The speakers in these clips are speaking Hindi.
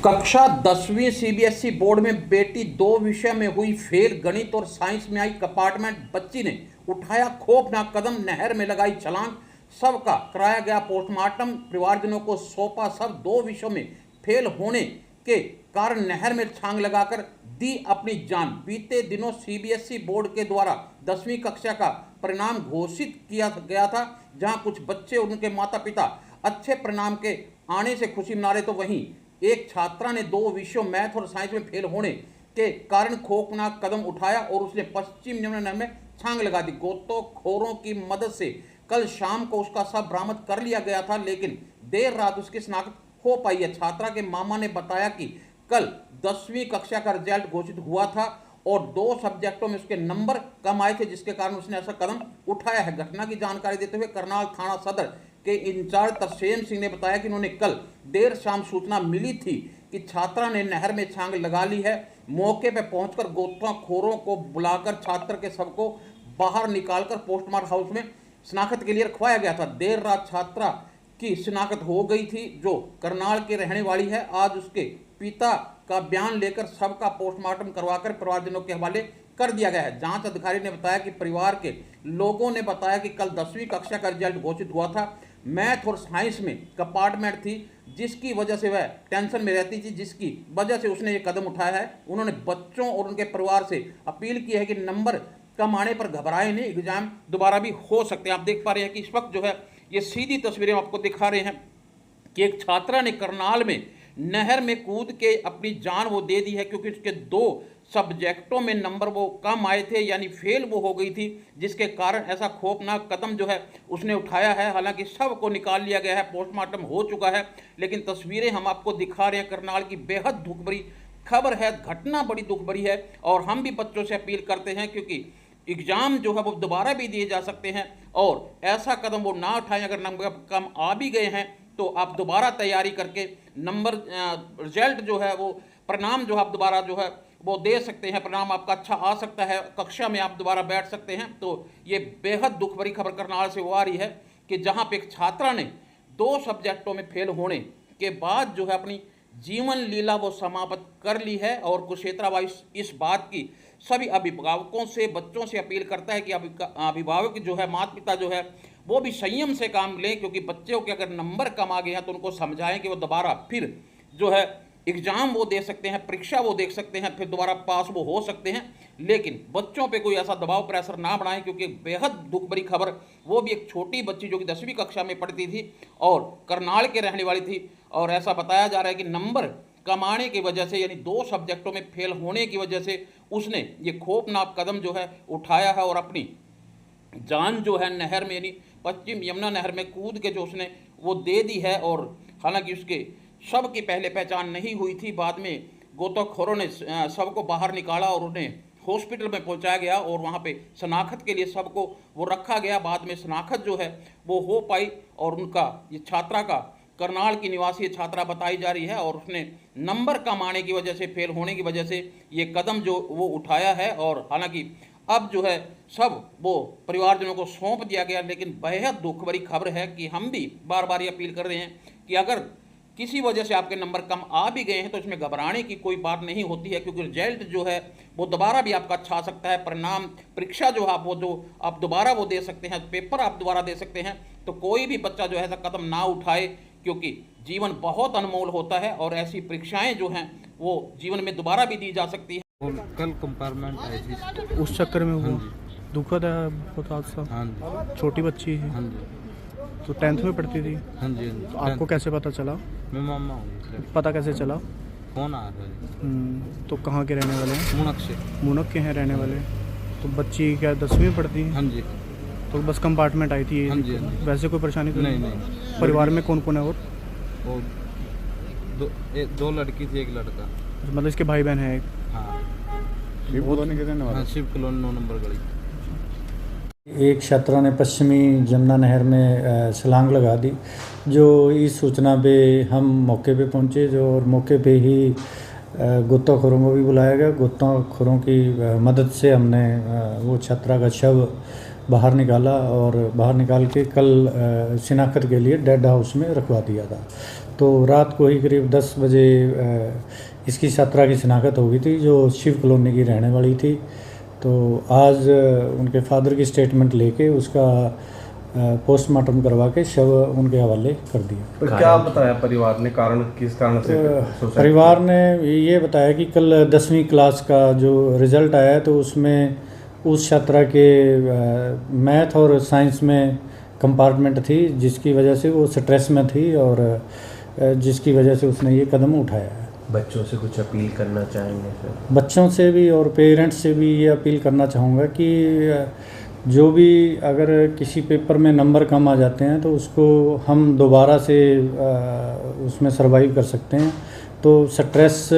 कक्षा 10वीं सीबीएसई बोर्ड में बेटी 2 विषय में हुई फेल। गणित और साइंस में आई कंपार्टमेंट। बच्ची ने उठाया खौफनाक कदम, नहर में लगाई छलांग। शव का कराया गया पोस्टमार्टम, परिवारजनों को सौंपा शव। 2 विषयों में फेल होने के कारण नहर में छलांग लगाकर दी अपनी जान। बीते दिनों सीबीएसई बोर्ड के द्वारा 10वीं कक्षा का परिणाम घोषित किया गया था, जहां कुछ बच्चे और उनके माता पिता अच्छे परिणाम के आने से खुशी मना रहे, तो वहीं एक छात्रा ने 2 विषयों मैथ और साइंस में फेल होने के कारण खौफनाक कदम उठाया और उसने पश्चिम यमुना नहर में छलांग लगा दी। गोताखोरों की मदद से कल शाम को उसका शव बरामद कर लिया गया था, लेकिन देर रात उसकी शिनाख्त हो पाई है। छात्रा के मामा ने बताया कि कल 10वीं कक्षा का रिजल्ट घोषित हुआ था और 2 सब्जेक्टों में उसके नंबर कम आए थे, जिसके कारण उसने ऐसा कदम उठाया है। घटना की जानकारी देते हुए करनाल थाना सदर के इंचार्ज तरसेम सिंह ने बताया कि उन्होंने कल देर शाम सूचना मिली थी कि छात्रा ने नहर में छलांग लगा ली है। मौके पर पहुंचकर गोताखोरों को बुलाकर छात्र के शव को बाहर निकालकर पोस्टमार्टम हाउस में शिनाख्त के लिए रखवाया गया था। देर रात छात्रा की शिनाख्त हो गई थी, जो करनाल की रहने वाली है। आज उसके पिता का बयान लेकर शव का पोस्टमार्टम करवाकर परिवारजनों के हवाले कर दिया गया है। जांच अधिकारी ने बताया कि परिवार के लोगों ने बताया कि कल 10वीं कक्षा का रिजल्ट घोषित हुआ था। मैथ और साइंस में कंपार्टमेंट थी, जिसकी वजह से वह टेंशन में रहती थी, जिसकी वजह से उसने ये कदम उठाया है। उन्होंने बच्चों और उनके परिवार से अपील की है कि नंबर कम आने पर घबराए नहीं, एग्जाम दोबारा भी हो सकते हैं। आप देख पा रहे हैं कि इस वक्त जो है ये सीधी तस्वीरें आपको दिखा रहे हैं कि एक छात्रा ने करनाल में नहर में कूद के अपनी जान वो दे दी है, क्योंकि उसके 2 सब्जेक्टों में नंबर वो कम आए थे, यानी फेल वो हो गई थी, जिसके कारण ऐसा खौफनाक कदम जो है उसने उठाया है। हालांकि शव को निकाल लिया गया है, पोस्टमार्टम हो चुका है, लेकिन तस्वीरें हम आपको दिखा रहे हैं करनाल की। बेहद दुख भरी खबर है, घटना बड़ी दुख भरी है और हम भी बच्चों से अपील करते हैं, क्योंकि एग्जाम जो है वो दोबारा भी दिए जा सकते हैं और ऐसा कदम वो ना उठाएं। अगर नंबर कम आ भी गए हैं तो आप दोबारा तैयारी करके नंबर रिजल्ट जो है वो परिणाम जो आप दोबारा जो है वो दे सकते हैं। परिणाम आपका अच्छा आ सकता है, कक्षा में आप दोबारा बैठ सकते हैं। तो ये बेहद दुख भरी खबर करनाल से वो आ रही है कि जहां पे एक छात्रा ने 2 सब्जेक्टों में फेल होने के बाद जो है अपनी जीवन लीला वो समाप्त कर ली है। और कुरुक्षेत्रवासी इस बात की सभी अभिभावकों से, बच्चों से अपील करता है कि अभिभावक जो है, माता पिता जो है वो भी संयम से काम लें, क्योंकि बच्चों के अगर नंबर कम आ गए हैं तो उनको समझाएं कि वो दोबारा फिर जो है एग्जाम वो दे सकते हैं, परीक्षा वो देख सकते हैं, फिर दोबारा पास वो हो सकते हैं। लेकिन बच्चों पे कोई ऐसा दबाव प्रेशर ना बनाएं, क्योंकि बेहद दुख भरी खबर, वो भी एक छोटी बच्ची जो कि 10वीं कक्षा में पढ़ती थी और करनाल के रहने वाली थी। और ऐसा बताया जा रहा है कि नंबर कम आने की वजह से, यानी 2 सब्जेक्टों में फेल होने की वजह से उसने ये खौफनाक कदम जो है उठाया है और अपनी जान जो है नहर में, यानी पश्चिम यमुना नहर में कूद के जो उसने वो दे दी है। और हालांकि उसके शव की पहले पहचान नहीं हुई थी, बाद में गोताखोरों ने शव को बाहर निकाला और उन्हें हॉस्पिटल में पहुंचाया गया और वहां पे शनाख्त के लिए शव को वो रखा गया। बाद में शनाख्त जो है वो हो पाई और उनका ये छात्रा का करनाल की निवासी छात्रा बताई जा रही है और उसने नंबर कम आने की वजह से, फेल होने की वजह से ये कदम जो वो उठाया है। और हालांकि अब जो है सब वो परिवारजनों को सौंप दिया गया। लेकिन बेहद दुख भरी खबर है कि हम भी बार बार ये अपील कर रहे हैं कि अगर किसी वजह से आपके नंबर कम आ भी गए हैं तो इसमें घबराने की कोई बात नहीं होती है, क्योंकि रिजल्ट जो है वो दोबारा भी आपका अच्छा आ सकता है। परिणाम परीक्षा जो आप वो जो आप दोबारा वो दे सकते हैं, पेपर आप दोबारा दे सकते हैं। तो कोई भी बच्चा जो है ऐसा कदम ना उठाए, क्योंकि जीवन बहुत अनमोल होता है और ऐसी परीक्षाएं जो हैं वो जीवन में दोबारा भी दी जा सकती है। और कल कंपार्टमेंट आई थी, उस चक्कर में वो हाँ दुखद है बहुत हादसा। हाँ जी, छोटी बच्ची है, हाँ जी, तो 10th में पढ़ती थी। हाँ जी, हाँ जी। तो आपको कैसे पता चला? मैं मामा हूँ, पता कैसे चला? फोन आ रहा है। तो कहाँ के रहने वाले हैं? मुनक से। मुनक के हैं रहने वाले। तो बच्ची क्या 10वीं में पढ़ती है? हाँ जी, तो बस कंपार्टमेंट आई थी? हाँ जी, हाँ जी। वैसे कोई परेशानी तो नहीं नहीं। परिवार में कौन कौन है? और वो 2 लड़की थी, 1 लड़का। मतलब इसके भाई बहन है? हाँ, शिव कॉलोनी के रहने हाँ, शिव कॉलोनी 9 नंबर गली। एक छात्रा ने पश्चिमी यमुना नहर में छलांग लगा दी। जो इस सूचना पे हम मौके पे पहुंचे, जो और मौके पे ही गोताखोरों को भी बुलाया गया। गोताखोरों की मदद से हमने वो छात्रा का शव बाहर निकाला और बाहर निकाल के कल शिनाख्त के लिए डेड हाउस में रखवा दिया था। तो रात को ही करीब 10 बजे इसकी छात्रा की शिनाख्त हो गई थी जो शिव कॉलोनी की रहने वाली थी। तो आज उनके फादर की स्टेटमेंट लेके उसका पोस्टमार्टम करवा के शव उनके हवाले कर दिया। तो क्या बताया परिवार ने, कारण किस कारण से सुसाइड परिवार ने ये बताया कि कल 10वीं क्लास का जो रिज़ल्ट आया तो उसमें उस छात्रा के मैथ और साइंस में कंपार्टमेंट थी, जिसकी वजह से वो स्ट्रेस में थी और जिसकी वजह से उसने ये कदम उठाया है। बच्चों से कुछ अपील करना चाहेंगे सर? बच्चों से भी और पेरेंट्स से भी ये अपील करना चाहूँगा कि जो भी अगर किसी पेपर में नंबर कम आ जाते हैं तो उसको हम दोबारा से उसमें सर्वाइव कर सकते हैं। तो स्ट्रेस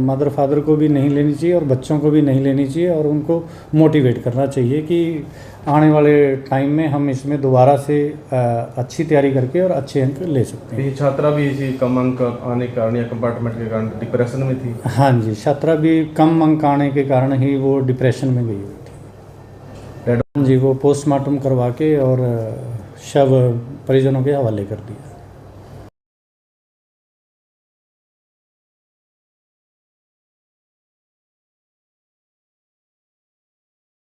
मदर फादर को भी नहीं लेनी चाहिए और बच्चों को भी नहीं लेनी चाहिए और उनको मोटिवेट करना चाहिए कि आने वाले टाइम में हम इसमें दोबारा से अच्छी तैयारी करके और अच्छे अंक ले सकते हैं। ये छात्रा भी इसी कम अंक आने के कारण या कंपार्टमेंट के कारण डिप्रेशन में थी? हाँ जी, छात्रा भी कम अंक आने के कारण ही वो डिप्रेशन में गई हुई थी। जी, वो पोस्टमार्टम करवा के और शव परिजनों के हवाले कर दिया।